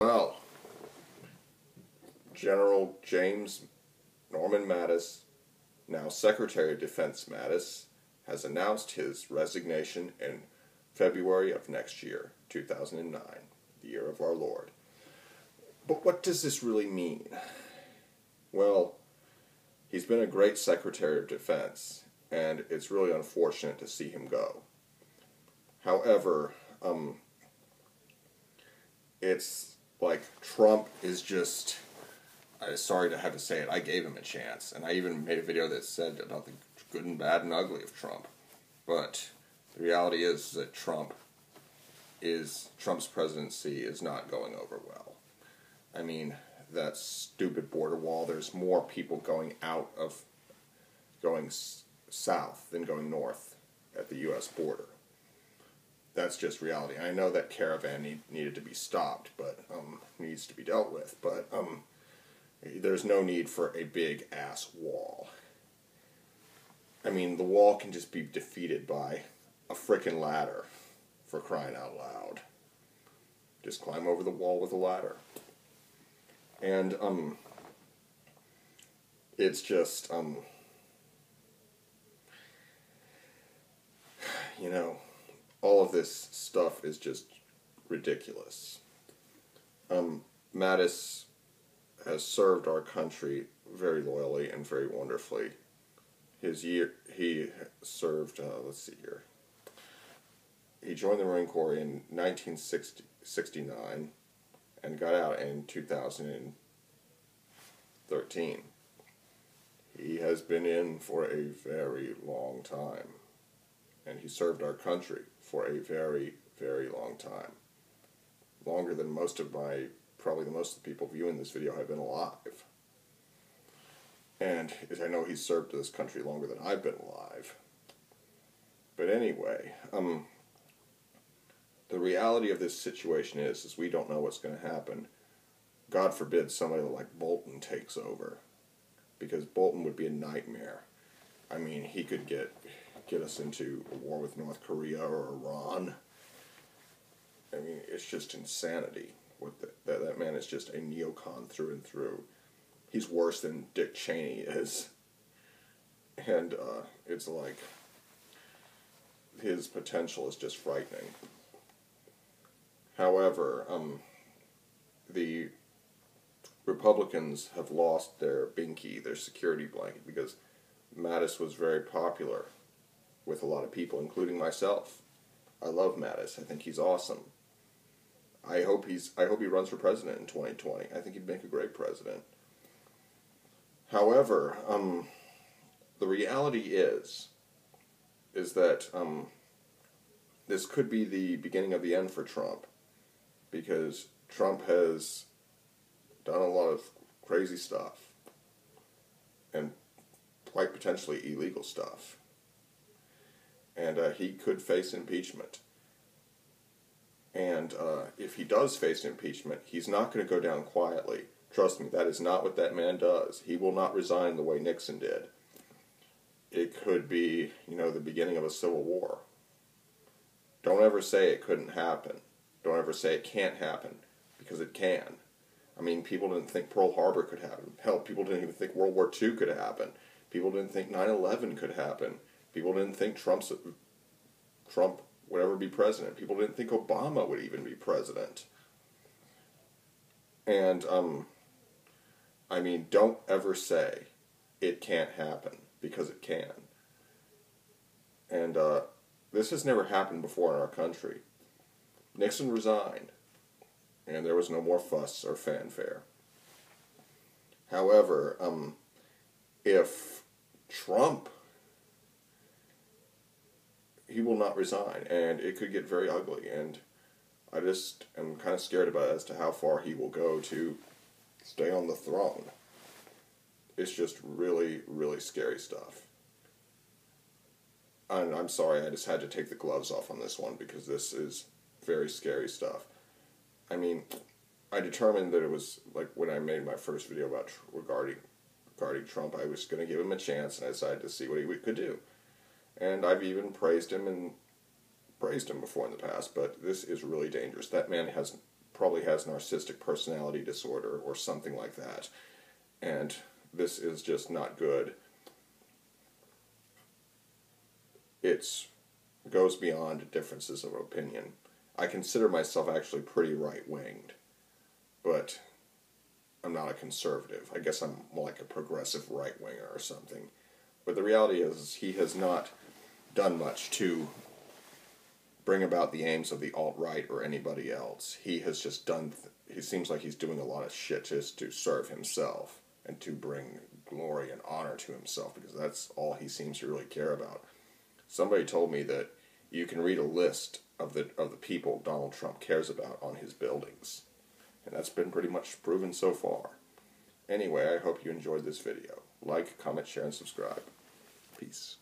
Well, General James Norman Mattis, now Secretary of Defense Mattis, has announced his resignation in February of next year, 2009, the year of our Lord. But what does this really mean? Well, he's been a great Secretary of Defense, and it's really unfortunate to see him go. However, it's like Trump is just, sorry to have to say it, I gave him a chance. And I even made a video that said about the good and bad and ugly of Trump. But the reality is that Trump's presidency is not going over well. I mean, that stupid border wall, there's more people going south than going north at the U.S. border. That's just reality. I know that caravan needed to be stopped, but needs to be dealt with. But there's no need for a big ass wall. I mean, the wall can just be defeated by a frickin' ladder, for crying out loud. Just climb over the wall with a ladder. And it's just you know, all of this stuff is just ridiculous. Mattis has served our country very loyally and very wonderfully. He served, let's see here. He joined the Marine Corps in 1969 and got out in 2013. He has been in for a very long time. And he served our country for a very, very long time. Longer than probably most of the people viewing this video have been alive. And I know he's served this country longer than I've been alive. But anyway, the reality of this situation is we don't know what's going to happen. God forbid somebody like Bolton takes over. Because Bolton would be a nightmare. I mean, he could get us into a war with North Korea or Iran. I mean, it's just insanity. That man is just a neocon through and through. He's worse than Dick Cheney is. And it's like, his potential is just frightening. However, the Republicans have lost their binky, their security blanket, because Mattis was very popular with a lot of people, including myself. I love Mattis. I think he's awesome. I hope he runs for president in 2020. I think he'd make a great president. However, the reality is that this could be the beginning of the end for Trump, because Trump has done a lot of crazy stuff and quite potentially illegal stuff. And he could face impeachment. And if he does face impeachment, he's not going to go down quietly. Trust me, that is not what that man does. He will not resign the way Nixon did. It could be, the beginning of a civil war. Don't ever say it couldn't happen. Don't ever say it can't happen, because it can. I mean, people didn't think Pearl Harbor could happen. Hell, people didn't even think World War II could happen. People didn't think 9/11 could happen. People didn't think Trump would ever be president. People didn't think Obama would even be president. And, I mean, don't ever say it can't happen, because it can. And this has never happened before in our country. Nixon resigned, and there was no more fuss or fanfare. However, if Trump, he will not resign, and it could get very ugly, and I just am kind of scared about it as to how far he will go to stay on the throne. It's just really, really scary stuff. And I'm sorry, I just had to take the gloves off on this one, because this is very scary stuff. I mean, I determined that it was, like, when I made my first video regarding Trump, I was going to give him a chance, and I decided to see what he could do. And I've even praised him before in the past, but this is really dangerous. That man has probably has narcissistic personality disorder or something like that. And this is just not good. It goes beyond differences of opinion. I consider myself actually pretty right-winged, but I'm not a conservative. I guess I'm more like a progressive right-winger or something. But the reality is he has not done much to bring about the aims of the alt-right or anybody else. He has just done, he seems like he's doing a lot of shit just to serve himself and to bring glory and honor to himself, because that's all he seems to really care about. Somebody told me that you can read a list of the people Donald Trump cares about on his buildings. And that's been pretty much proven so far. Anyway, I hope you enjoyed this video. Like, comment, share, and subscribe. Peace.